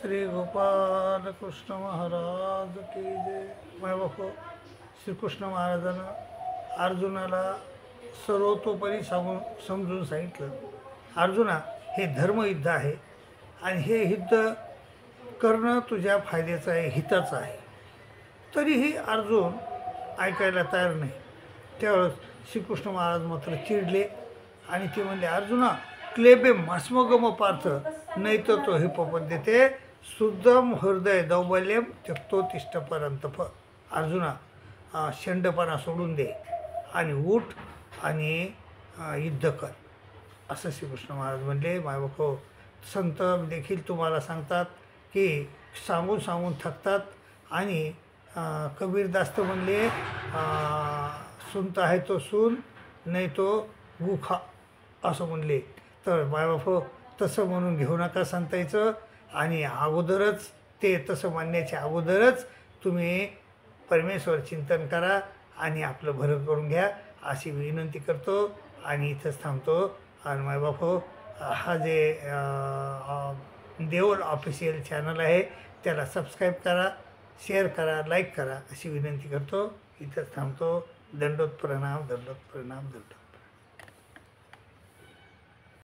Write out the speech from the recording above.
श्री गोपाल कृष्ण महाराज की जय. मायबाप श्रीकृष्ण महाराजानं अर्जुनाला सर्वतोपरी समजून सांगितलं, अर्जुना हे धर्मयुद्ध आहे आणि हे युद्ध करणं तुझ्या फायद्याचं आहे, हिताचं आहे. तरीही अर्जुन ऐकायला तयार नाही. त्यावेळेस श्रीकृष्ण महाराज मात्र चिडले आणि ते म्हणले, अर्जुना क्लेबे मास्मगम पार्थ नाही तर तो हिपपद्यते शुद्धम हृदय दौबल्यम त्यक्तो तिष्ठपरंतप. अर्जुना शेंडपणा सोडून दे आणि उठ आणि युद्ध कर, असं श्रीकृष्ण महाराज म्हणले. मायबाप संत देखील तुम्हाला सांगतात की सांगून सांगून थकतात आणि कबीरदास तर म्हणले, सुनता आहे तो सून नाही तो गुखा असं म्हणले. तर मायबाप तसं म्हणून घेऊ नका संतायचं आणि अगोदरच ते तसं म्हणण्याच्या अगोदरच तुम्ही परमेश्वर चिंतन करा आणि आपलं भरं करून घ्या अशी विनंती करतो आणि इथंच थांबतो. आणि मायबाप हा जे देऊळ ऑफिशियल चॅनल आहे त्याला सबस्क्राईब करा, शेअर करा, लाईक करा अशी विनंती करतो. इथंच थांबतो. दंडोत प्रणाम, दंडोत प्रणाम, दंडोत.